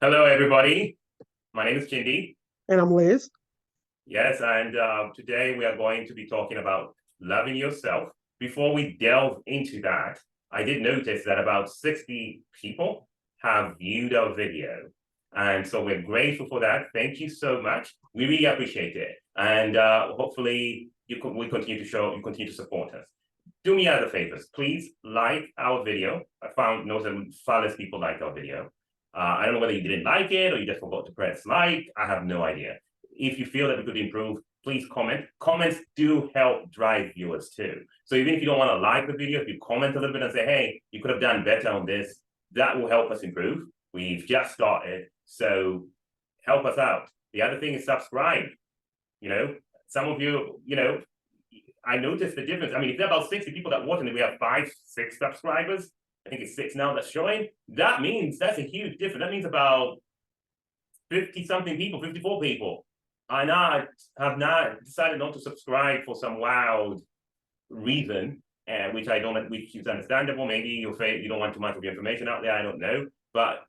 Hello, everybody. My name is Chindi. And I'm Liz. Yes, and today we are going to be talking about loving yourself. Before we delve into that, I did notice that about 60 people have viewed our video. And so we're grateful for that. Thank you so much. We really appreciate it. And hopefully we continue to continue to support us. Do me other favors. Please like our video. I found far less people like our video. I don't know whether you didn't like it or you just forgot to press like. I have no idea. If you feel that we could improve, please comment. Comments do help drive viewers too. So even if you don't want to like the video, if you comment a little bit and say, hey, you could have done better on this, that will help us improve. We've just started, so help us out. The other thing is subscribe. Some of you, I noticed the difference. I mean, if there are about 60 people that watch and we have 5, 6 subscribers, I think it's 6 now that's showing, that means that's a huge difference. That means about 50 something people, 54 people have not decided not to subscribe for some wild reason, which is understandable. Maybe you don't want too much of your information out there. I don't know, but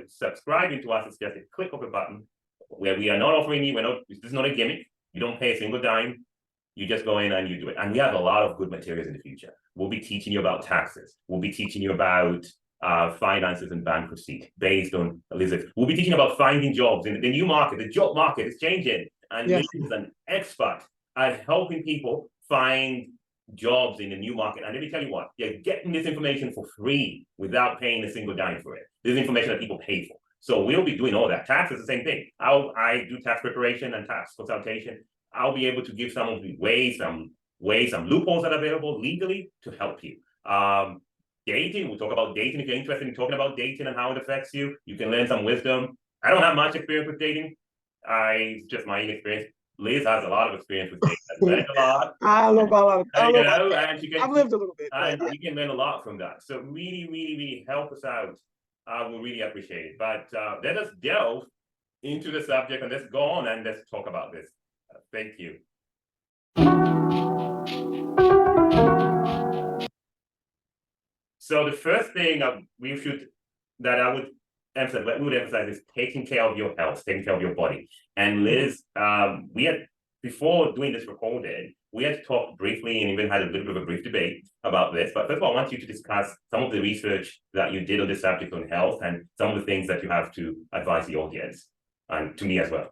subscribing to us is just a click of a button. Where we are not offering you, this is not a gimmick. You don't pay a single dime. You just go in and you do it. And we have a lot of good materials in the future. We'll be teaching you about taxes. We'll be teaching you about finances and bankruptcy based on Elizabeth. We'll be teaching about finding jobs in the new market. The job market is changing. And yes, Liz is an expert at helping people find jobs in the new market. And let me tell you what, you're getting this information for free without paying a single dime for it. This is information that people pay for. So we'll be doing all that. Tax is the same thing. I do tax preparation and tax consultation. I'll be able to give some of the some loopholes that are available legally to help you. Dating, we'll talk about dating. If you're interested in talking about dating and how it affects you, you can learn some wisdom. I don't have much experience with dating. It's just my inexperience. Liz has a lot of experience with dating. I've learned a lot. I don't know about a lot of, I've lived a little bit. And you can learn a lot from that. So really, really, really help us out. We'll really appreciate it. But let us delve into the subject and let's go on and let's talk about this. Thank you. So the first thing I would emphasize is taking care of your health, taking care of your body. And Liz, before doing this recording, we had talked briefly and even had a little bit of a brief debate about this. But first of all, I want you to discuss some of the research that you did on this subject on health and some of the things that you have to advise the audience and to me as well.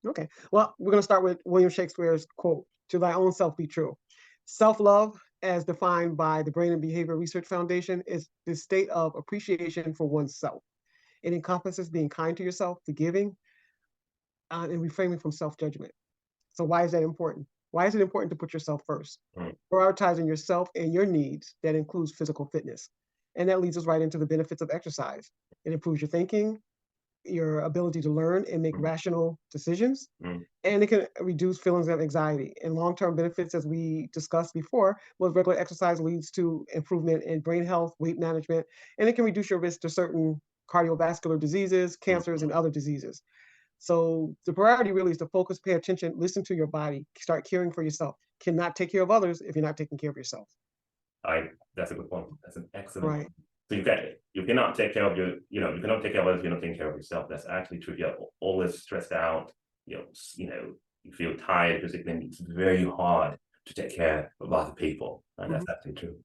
Okay. Well, we're going to start with William Shakespeare's quote, "To thy own self be true." Self-love, as defined by the Brain and Behavior Research Foundation, is the state of appreciation for oneself. It encompasses being kind to yourself, forgiving, and refraining from self-judgment. So why is that important? Why is it important to put yourself first? Prioritizing yourself and your needs, that includes physical fitness. And that leads us right into the benefits of exercise. It improves your thinking, your ability to learn and make rational decisions, and it can reduce feelings of anxiety. And long-term benefits, as we discussed before, with regular exercise leads to improvement in brain health, weight management, and it can reduce your risk to certain cardiovascular diseases, cancers, and other diseases. So the priority really is to focus, pay attention, listen to your body, start caring for yourself. Cannot take care of others if you're not taking care of yourself. That's a good point. That's an excellent point. So you cannot take care of you cannot take care of others if you're not taking care of yourself. That's actually true. You're always stressed out, you feel tired because it's very hard to take care of other people. And that's actually true.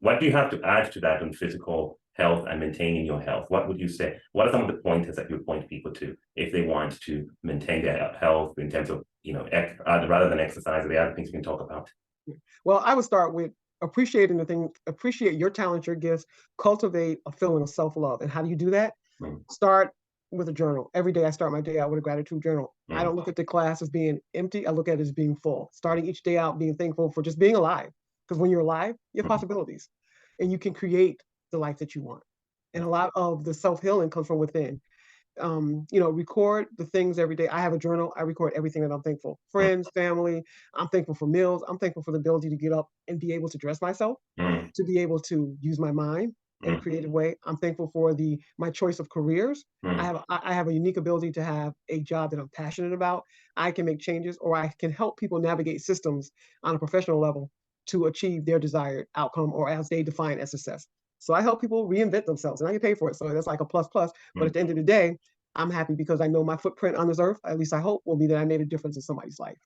What do you have to add to that on physical health and maintaining your health? What would you say? What are some of the pointers that you would point people to if they want to maintain their health in terms of, rather than exercise or the other things we can talk about? Well, I would start with appreciate your talents, your gifts, cultivate a feeling of self-love. And how do you do that? Start with a journal. Every day I start my day out with a gratitude journal. I don't look at the class as being empty. I look at it as being full. Starting each day out being thankful for just being alive. Because when you're alive, you have possibilities. And you can create the life that you want. And a lot of the self-healing comes from within. Record the things every day. I have a journal. I record everything that I'm thankful. Friends, family. I'm thankful for meals. I'm thankful for the ability to get up and be able to dress myself, to be able to use my mind in a creative way. I'm thankful for my choice of careers. I have a unique ability to have a job that I'm passionate about. I can make changes, or I can help people navigate systems on a professional level to achieve their desired outcome, or as they define as success. So I help people reinvent themselves, and I get paid for it. So that's like a plus plus. But at the end of the day, I'm happy because I know my footprint on this earth, at least I hope, will be that I made a difference in somebody's life.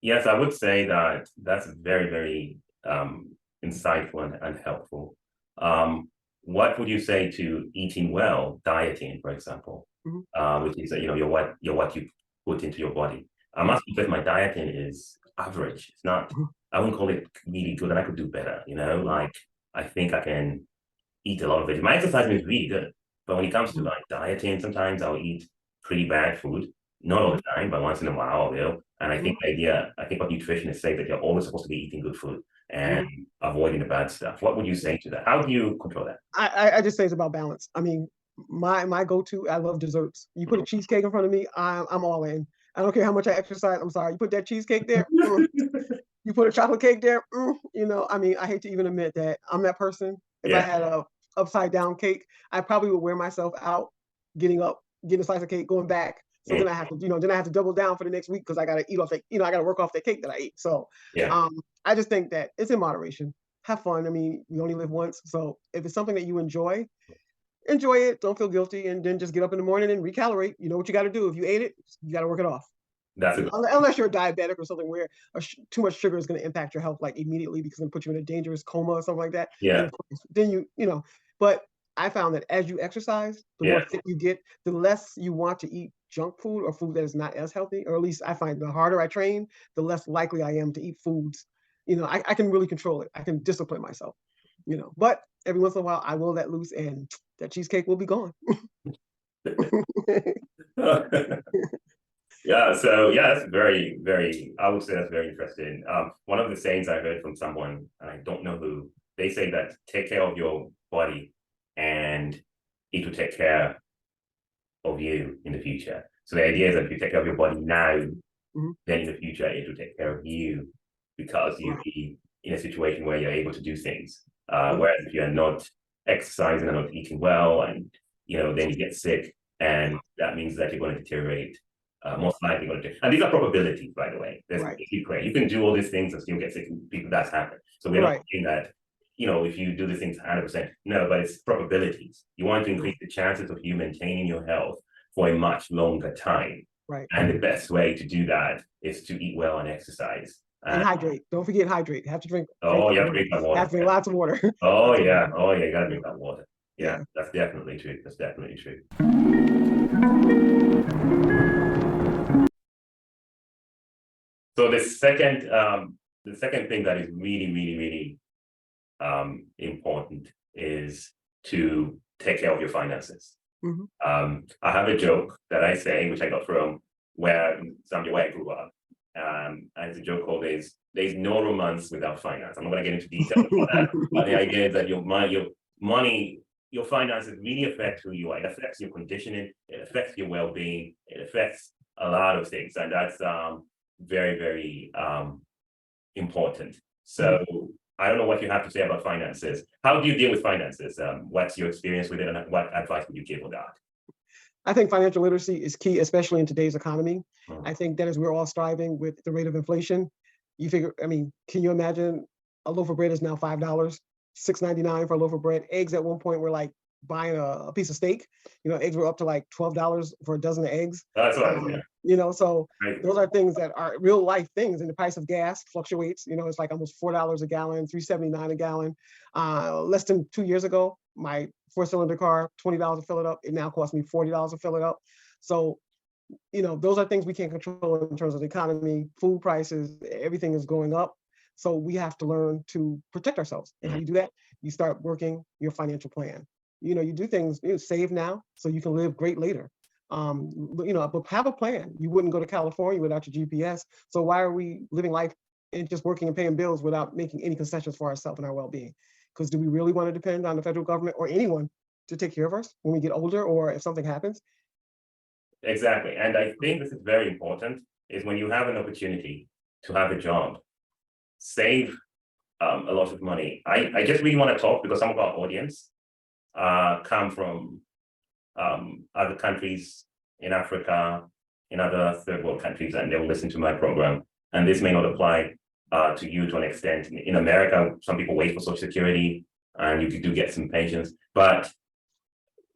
Yes, I would say that that's very, very insightful and helpful. What would you say to eating well, dieting, for example, which is what you put into your body? I must confess, my dieting is average. It's not. I wouldn't call it really good, and I could do better. Like I think I can eat a lot of it. My exercise is really good, but when it comes to like dieting, sometimes I'll eat pretty bad food. Not all the time, but once in a while I will. And I think what nutritionists say that you're always supposed to be eating good food and avoiding the bad stuff. What would you say to that? How do you control that? I just say it's about balance. I mean, my go-to, I love desserts. You put a cheesecake in front of me, I'm all in. I don't care how much I exercise. I'm sorry. You put that cheesecake there, you put a chocolate cake there. I mean, I hate to even admit that I'm that person. If I had a upside down cake, I probably would wear myself out getting up, getting a slice of cake, going back. So then I have to, then I have to double down for the next week because I got to eat off that, I got to work off that cake that I ate. So I just think that it's in moderation. Have fun. I mean, we only live once. So if it's something that you enjoy it. Don't feel guilty, and then just get up in the morning and recalibrate. You know what you got to do. If you ate it, you got to work it off. That's it. Unless you're a diabetic or something where too much sugar is going to impact your health like immediately because it'll put you in a dangerous coma or something like that. Yeah. Then but I found that as you exercise, the more fit you get, the less you want to eat junk food or food that is not as healthy. Or at least I find the harder I train, the less likely I am to eat foods. I can really control it. I can discipline myself. But every once in a while I will let loose and that cheesecake will be gone. That's very, very, I would say that's very interesting. One of the sayings I heard from someone, I don't know who, they say that take care of your body and it will take care of you in the future. So the idea is that if you take care of your body now, then in the future it will take care of you because you'll be in a situation where you're able to do things. Whereas if you're not exercising and not eating well, and then you get sick, and that means that you're going to deteriorate. Most likely going to. And these are probabilities, by the way. You can do all these things and still get sick. People, that's happened. So we're not saying that if you do the things 100%. No, but it's probabilities. You want to increase the chances of you maintaining your health for a much longer time. Right. And the best way to do that is to eat well and exercise. And hydrate. Don't forget hydrate. You have to drink. You have to drink that water. You have to drink lots of water. You gotta drink that water. Yeah, that's definitely true. That's definitely true. So the second thing that is really, really, really important is to take care of your finances. I have a joke that I say, which I got from where I grew up. And it's a joke called there's no romance without finance. I'm not going to get into detail about that, but the idea is that your money, your finances really affect who you are. It affects your conditioning, it affects your well-being, it affects a lot of things, and that's very, very important. So I don't know what you have to say about finances. How do you deal with finances? What's your experience with it, and what advice would you give on that? I think financial literacy is key, especially in today's economy. I think that as we're all striving with the rate of inflation, can you imagine a loaf of bread is now $5, $6.99 for a loaf of bread. Eggs at one point were like buying a piece of steak. Eggs were up to like $12 for a dozen of eggs. That's right. So those are things that are real life things. And the price of gas fluctuates. It's like almost $4 a gallon, $3.79 a gallon. Less than 2 years ago, my 4-cylinder car, $20 to fill it up. It now costs me $40 to fill it up. So, those are things we can't control in terms of the economy, food prices, everything is going up. So we have to learn to protect ourselves. And how you do that? You start working your financial plan. You do things, save now so you can live great later. But have a plan. You wouldn't go to California without your GPS. So why are we living life and just working and paying bills without making any concessions for ourselves and our well-being? Because do we really want to depend on the federal government or anyone to take care of us when we get older or if something happens? Exactly. And I think this is very important, is when you have an opportunity to have a job, save a lot of money. I just really want to talk because some of our audience come from other countries in Africa, in other third world countries, and they will listen to my program. And this may not apply to you to an extent. In America, some people wait for Social Security and you do get some pensions, but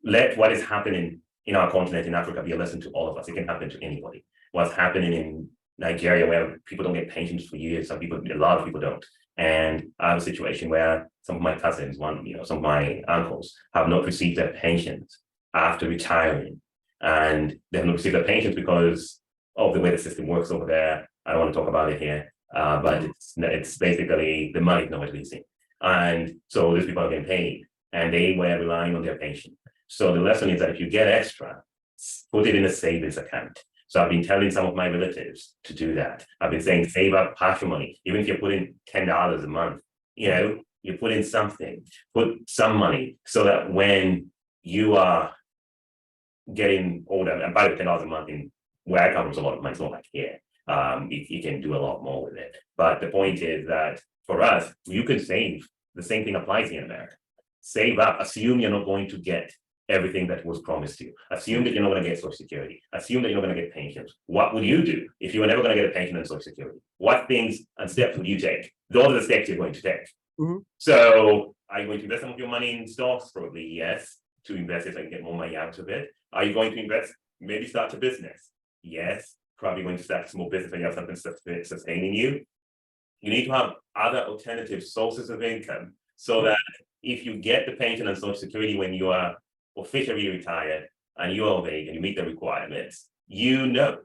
let what is happening in our continent in Africa be a lesson to all of us. It can happen to anybody. What's happening in Nigeria, where people don't get pensions for years, a lot of people don't. And I have a situation where some of my cousins, some of my uncles have not received their pensions after retiring. And they have not received their pensions because of the way the system works over there. I don't want to talk about it here, but it's basically the money is not releasing. And so these people are getting paid and they were relying on their pension. So the lesson is that if you get extra, put it in a savings account. So I've been telling some of my relatives to do that. I've been saying save up partial money, even if you put in $10 a month, you put in something, put some money so that when you are getting older, and by the $10 a month in where I come from, a lot of money, it's not like here. You can do a lot more with it. But the point is that for us, you can save. The same thing applies here in America. Save up, assume you're not going to get everything that was promised to you. Assume that you're not going to get Social Security. Assume that you're not going to get pensions. What would you do if you were never going to get a pension and Social Security? What things and steps would you take? Those are the steps you're going to take. Mm-hmm. So are you going to invest some of your money in stocks? Probably yes, to invest it and get more money out of it. Are you going to invest, maybe start a business? Yes, probably going to start a small business when you have something sustaining you. You need to have other alternative sources of income so that if you get the pension and Social Security when you are officially retired and you are of age and you meet the requirements, you know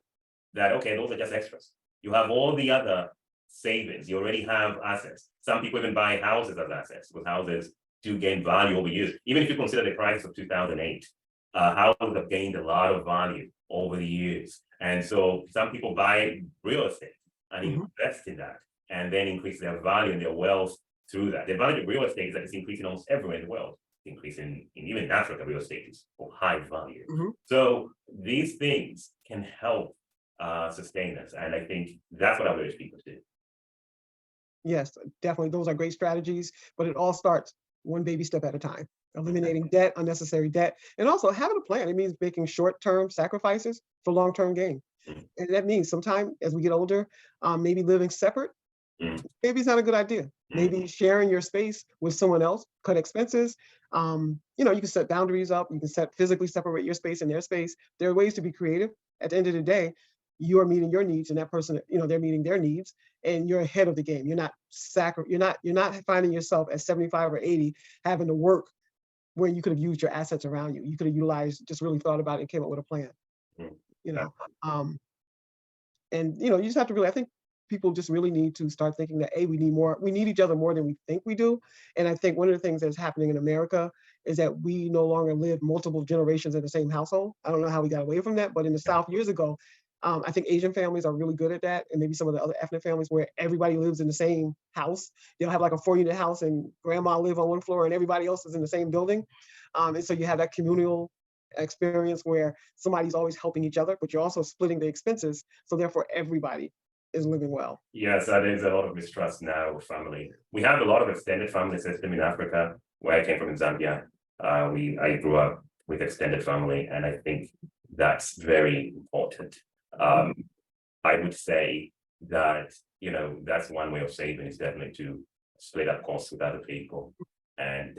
that, okay, those are just extras. You have all the other savings. You already have assets. Some people even buy houses as assets because houses do gain value over years. Even if you consider the crisis of 2008, houses have gained a lot of value over the years. And so some people buy real estate and invest in that and then increase their value and their wealth through that. The advantage of real estate is that it's increasing almost everywhere in the world. Increasing in even in Africa, real estate is of high value. So these things can help sustain us. And I think that's what I would urge people to do. Yes, definitely. Those are great strategies, but it all starts one baby step at a time. Eliminating debt, unnecessary debt, and also having a plan. It means making short-term sacrifices for long-term gain. And that means sometime as we get older, maybe living separate, maybe it's not a good idea. Maybe sharing your space with someone else, cut expenses. You can set boundaries up. You can physically separate your space and their space. There are ways to be creative. At the end of the day, you are meeting your needs, and that person, they're meeting their needs, and you're ahead of the game. You're not finding yourself at 75 or 80 having to work where you could have used your assets around you. You could have just really thought about it and came up with a plan. And you just have to really, I think people just really need to start thinking that we need each other more than we think we do. And I think one of the things that's happening in America is that we no longer live multiple generations in the same household. I don't know how we got away from that, but in the South years ago, I think Asian families are really good at that, and maybe some of the other ethnic families where everybody lives in the same house. They'll have like a 4-unit house and grandma live on one floor and everybody else is in the same building. And so you have that communal experience where somebody's always helping each other, but you're also splitting the expenses. So therefore everybody is living well. Yes, there's a lot of mistrust now with family. We have a lot of extended family system in Africa. Where I came from in Zambia, I grew up with extended family, and I think that's very important. I would say that, that's one way of saving is definitely to split up costs with other people and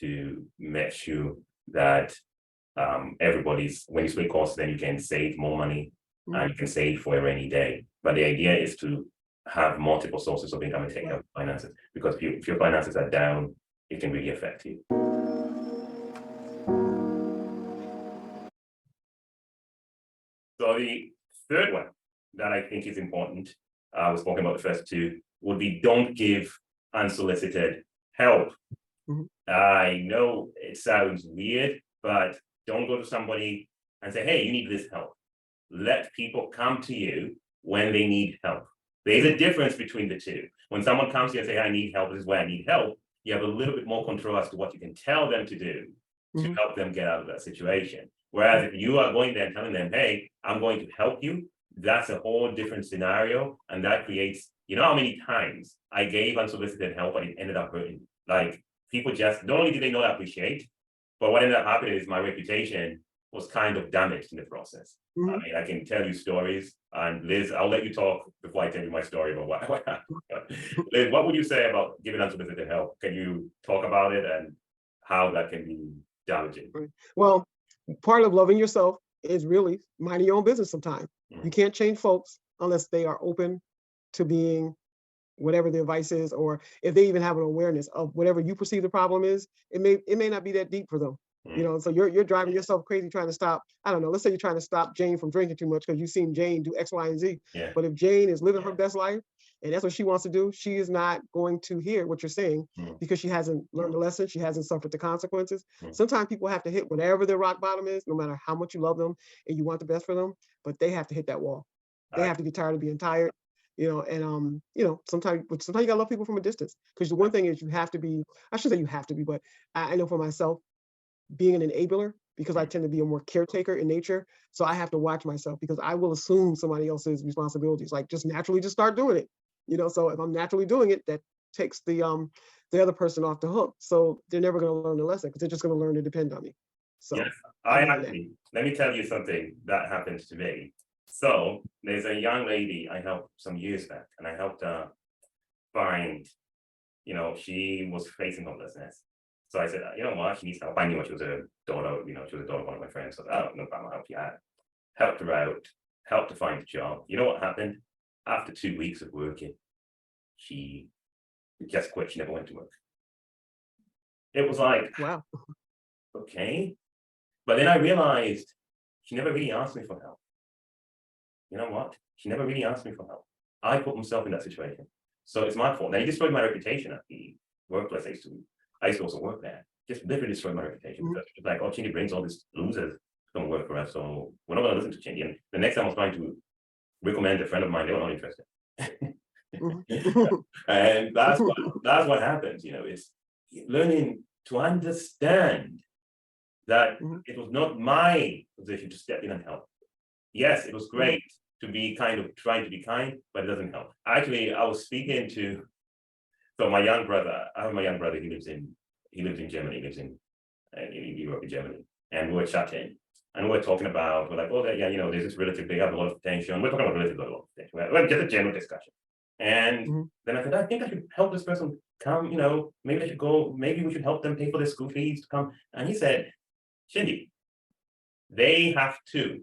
to make sure that when you split costs, then you can save more money and you can save for a rainy day. But the idea is to have multiple sources of income and take care of finances, because if your finances are down, it can really affect you. So the third one that I think is important, I was talking about the first two, would be don't give unsolicited help. I know it sounds weird, but don't go to somebody and say, hey, you need this help. Let people come to you when they need help. There's a difference between the two. When someone comes to you and say, I need help, this is where I need help, you have a little bit more control as to what you can tell them to do to help them get out of that situation. Whereas if you are going there and telling them, hey, I'm going to help you, that's a whole different scenario. And that creates, how many times I gave unsolicited help and it ended up hurting. Like, people just, not only did they not appreciate, but what ended up happening is my reputation was kind of damaged in the process. I mean, I can tell you stories And Liz, I'll let you talk before I tell you my story about what happened. Liz, what would you say about giving unsolicited help? Can you talk about it and how that can be damaging? Well, part of loving yourself is really minding your own business sometimes. You can't change folks unless they are open to being whatever their vice is, or if they even have an awareness of whatever you perceive the problem is, it may not be that deep for them. You know, so you're driving yourself crazy trying to stop, I don't know, let's say you're trying to stop Jane from drinking too much because you've seen Jane do X, Y, and Z. Yeah. But if Jane is living her best life and that's what she wants to do, she is not going to hear what you're saying because she hasn't learned the lesson, she hasn't suffered the consequences. Sometimes people have to hit whatever their rock bottom is, no matter how much you love them and you want the best for them, but they have to hit that wall. They have to get tired of being tired. You know, and sometimes you gotta love people from a distance. Because the one thing is you have to be, I shouldn't say you have to be, but I know for myself, being an enabler, because I tend to be a more caretaker in nature. So I have to watch myself because I will assume somebody else's responsibilities, like just naturally just start doing it. You know, so if I'm naturally doing it, that takes the other person off the hook. So they're never gonna learn the lesson because they're just gonna learn to depend on me. So Yes, I I learned that. actually, let me tell you something that happened to me. So there's a young lady I helped some years back, and I helped her find, she was facing homelessness. So I said, you know what, she needs help. I knew she was a daughter, she was a daughter of one of my friends. So I don't know if I'm help you out. Helped her out, helped her find a job. You know what happened? After 2 weeks of working, she just quit. She never went to work. It was like, Wow. okay. But then I realized she never really asked me for help. You know what? She never really asked me for help. I put myself in that situation. So it's my fault. Now, he destroyed my reputation at the workplace I used to also work there. Just literally destroyed my reputation. Because it's like, oh, Chindy brings all these losers to come work for us. So we're not going to listen to Chindy. And the next time I was trying to recommend a friend of mine, they were not interested. And that's what happens, is learning to understand that it was not my position to step in and help. Yes, it was great to be kind of trying to be kind, but it doesn't help. Actually, I was speaking to my young brother. I have my young brother. He lives in Germany. He lives in Europe, in Germany, and we were chatting, and we're talking about. We're like, oh, yeah, there's this relative. They have a lot of tension. We're talking about relative, a lot of tension. We're just a general discussion. And then I said, I think I should help this person come. Maybe I should go. Maybe we should help them pay for their school fees to come. And he said, Shindy, they have to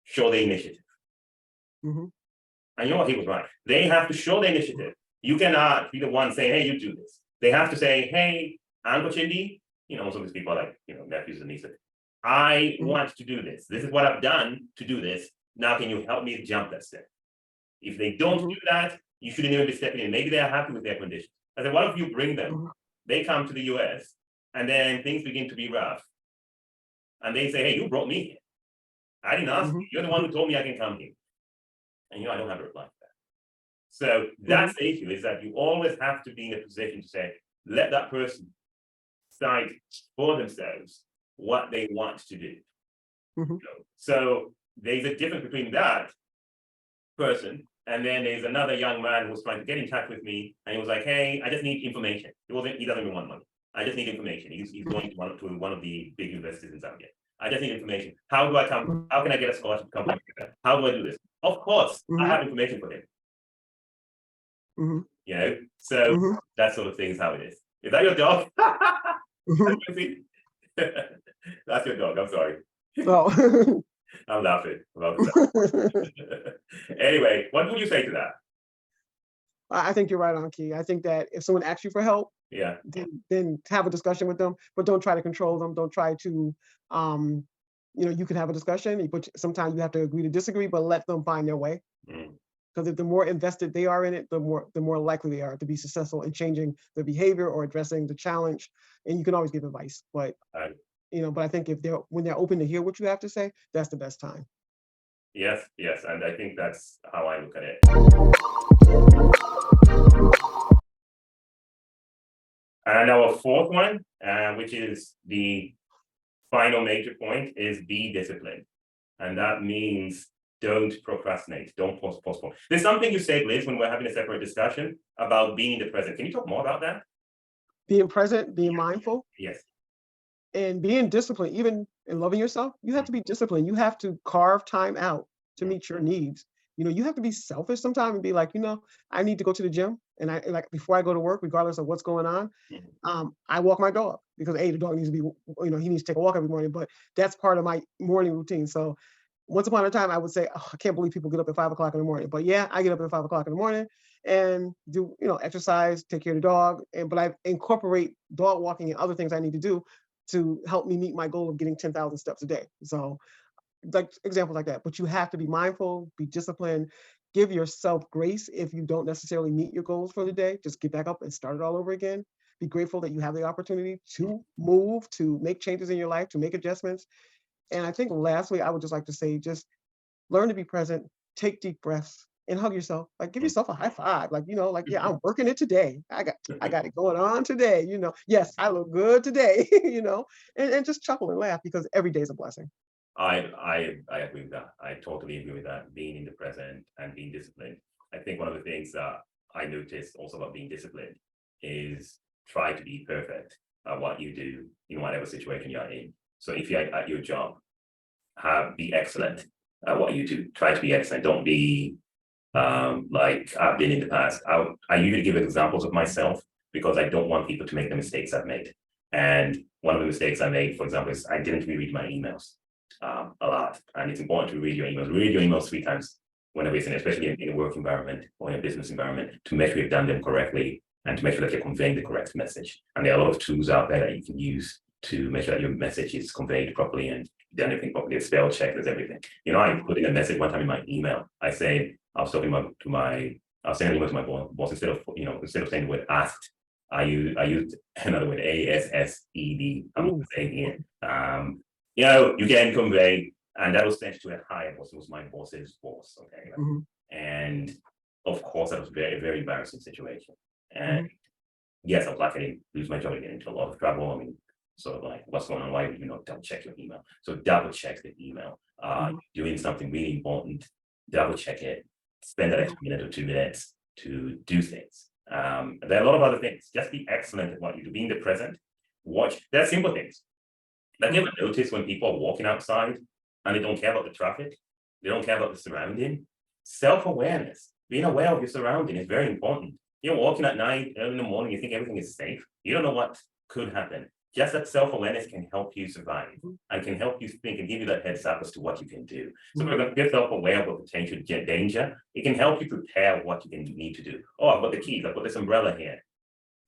show the initiative. And you know what? He was right. They have to show the initiative. You cannot be the one saying, hey, you do this. They have to say, hey, Uncle Chindy, most of these people are like, nephews and nieces. I want to do this. This is what I've done to do this. Now, can you help me jump that step? If they don't do that, you shouldn't even be stepping in. Maybe they're happy with their conditions. I said, what if you bring them? They come to the US and then things begin to be rough. And they say, hey, you brought me here. I didn't ask you. You're the one who told me I can come here. And I don't have a reply to that. So that's the issue, is that you always have to be in a position to say, let that person decide for themselves what they want to do. So there's a difference between that person and then there's another young man who was trying to get in touch with me, and he was like, hey, I just need information. He doesn't even want money. I just need information. He's going to one of the big universities in Zambia. I just need information. How do I come? How can I get a scholarship to come? How do I do this? Of course, I have information for him. So that sort of thing is how it is. Is that your dog? That's your dog. I'm sorry. Oh. I'm laughing about that. Anyway, what would you say to that? I think you're right on, Key. I think that if someone asks you for help, then have a discussion with them, but don't try to control them. Don't try to, you can have a discussion, but sometimes you have to agree to disagree, but let them find their way. Because if the more invested they are in it, the more likely they are to be successful in changing the behavior or addressing the challenge. And you can always give advice, but but I think when they're open to hear what you have to say, that's the best time. Yes, and I think that's how I look at it. And our fourth one, which is the final major point, is be disciplined. And that means don't procrastinate, don't postpone. There's something you said, Liz, when we're having a separate discussion about being in the present. Can you talk more about that? Being present, being mindful. Yes. And being disciplined, even in loving yourself, you have to be disciplined. You have to carve time out to meet your needs. You have to be selfish sometimes and be like, I need to go to the gym, and I like before I go to work, regardless of what's going on, Mhm. I walk my dog because the dog needs to be, he needs to take a walk every morning, but that's part of my morning routine. So once upon a time, I would say, oh, I can't believe people get up at 5 o'clock in the morning. But yeah, I get up at 5 o'clock in the morning and do, exercise, take care of the dog. But I incorporate dog walking and other things I need to do to help me meet my goal of getting 10,000 steps a day. So like examples like that. But you have to be mindful, be disciplined, give yourself grace if you don't necessarily meet your goals for the day. Just get back up and start it all over again. Be grateful that you have the opportunity to move, to make changes in your life, to make adjustments. And I think lastly, I would just like to say, just learn to be present, take deep breaths, and hug yourself. Like give yourself a high five. Like, yeah, I'm working it today. I got it going on today. Yes, I look good today, and just chuckle and laugh because every day is a blessing. I agree with that. I totally agree with that. Being in the present and being disciplined. I think one of the things that I noticed also about being disciplined is try to be perfect at what you do in whatever situation you're in. So if you're at your job, be excellent at what you do. Try to be excellent. Don't be like I've been in the past. I usually give examples of myself because I don't want people to make the mistakes I've made. And one of the mistakes I made, for example, is I didn't reread my emails a lot. And it's important to read your emails. Read your emails 3 times whenever it's in, especially in a work environment or in a business environment, to make sure you've done them correctly and to make sure that you're conveying the correct message. And there are a lot of tools out there that you can use to make sure that your message is conveyed properly and done everything properly. A spell check, there's everything. I put in a message one time in my email. I said, I was talking to my, I was sending an email to my boss instead of saying the word asked, I used another word, ASSED. I'm not saying here. You can convey, and that was sent to a higher boss. It was my boss's boss. Okay. Mhm, And of course, that was a very, very embarrassing situation. And mhm, yes, I was like, I didn't lose my job, I get into a lot of trouble. I mean, sort of like, what's going on? Why double check your email? So double check the email. mhm, Doing something really important, double check it. Spend that mhm, extra minute or 2 minutes to do things. There are a lot of other things. Just be excellent at what you do. Be in the present. Watch. There are simple things. Like you ever notice when people are walking outside and they don't care about the traffic, they don't care about the surrounding? Self-awareness, being aware of your surrounding is very important. You're walking at night, early in the morning, you think everything is safe. You don't know what could happen. Just that self-awareness can help you survive mhm, and can help you think and give you that heads up as to what you can do. So mhm, if you're self-aware of a potential danger, it can help you prepare what you can need to do. Oh, I've got the keys, I've got this umbrella here.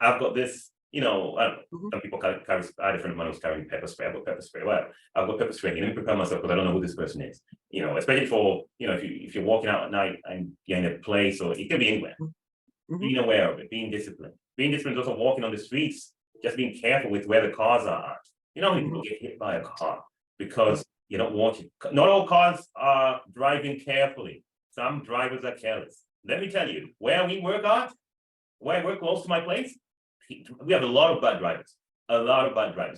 I've got this, I don't know, mhm, some people carry, I had a friend of mine who's carrying pepper spray. I've got pepper spray. Well, I've got pepper spray. Let me prepare myself because I don't know who this person is. Especially for, if you're walking out at night and you're in a place, or it could be anywhere, mhm, mhm, being aware of it, being disciplined. Being disciplined is also walking on the streets, just being careful with where the cars are at. You know how many mhm, people get hit by a car because you don't watch it. Not all cars are driving carefully. Some drivers are careless. Let me tell you, where we work at, where I work close to my place, we have a lot of bad drivers,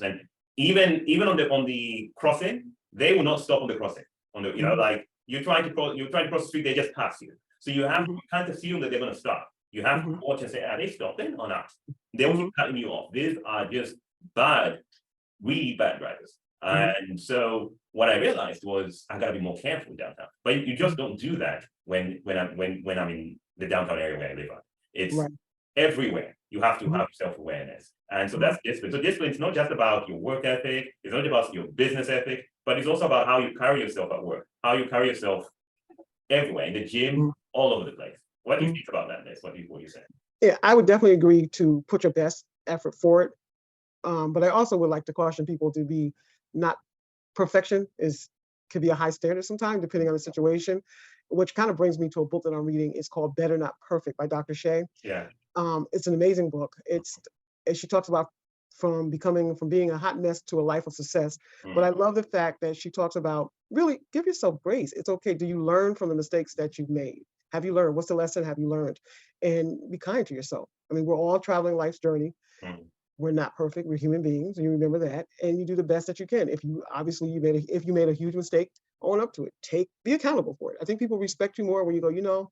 and even on the crossing, they will not stop on the crossing. On the mhm, like you're trying to cross the street, they just pass you. So you mhm, can't assume that they're going to stop. You have to mhm, watch and say, are they stopping or not? They will keep mhm, cutting you off. These are just bad, really bad drivers. mhm, And so what I realized was I got to be more careful downtown. But you just don't do that when I'm in the downtown area where I live. It's right. everywhere. You have to Mhm, have self-awareness. And so mhm, that's discipline. So discipline is not just about your work ethic, it's not about your business ethic, but it's also about how you carry yourself at work, how you carry yourself everywhere, in the gym, mhm, all over the place. What do you mhm. think about that, Liz? What you say? Yeah, I would definitely agree to put your best effort for it. But I also would like to caution people to be not perfection is could be a high standard sometimes, depending on the situation, which kind of brings me to a book that I'm reading. It's called Better Not Perfect by Dr. Shea. Yeah. It's an amazing book. And she talks about from being a hot mess to a life of success. But Mm, I love the fact that she talks about really give yourself grace. It's okay. Do you learn from the mistakes that you've made? Have you learned? What's the lesson have you learned? And be kind to yourself. I mean, we're all traveling life's journey. mm. We're not perfect. We're human beings. And you remember that. And you do the best that you can. If you obviously if you made a huge mistake, own up to it. Be accountable for it. I think people respect you more when you go,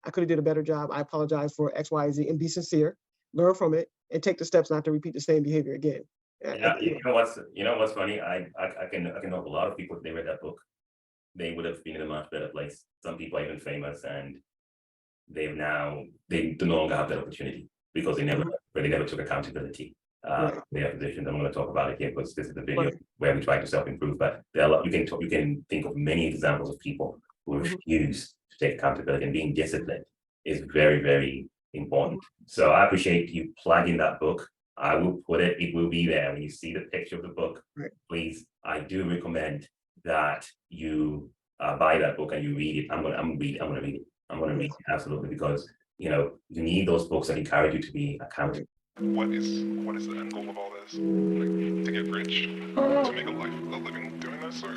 I could have did a better job. I apologize for X, Y, Z, and be sincere, learn from it, and take the steps not to repeat the same behavior again. Yeah, you know what's funny? I can know a lot of people if they read that book. they would have been in a much better place. Some people are even famous, and they no longer have that opportunity because they never took accountability. Right. Their positions. I'm going to talk about it here because this is the video Right. where we try to self-improve. But there are you can think of many examples of people who refuse to take accountability, and being disciplined is very, very important. So I appreciate you plugging that book. I will put it. It will be there when you see the picture of the book. Right. Please, I do recommend that you buy that book and you read it. I'm gonna read it absolutely, because you need those books that encourage you to be accountable. What is the end goal of all this? Like, to get rich, to make a living doing this, or?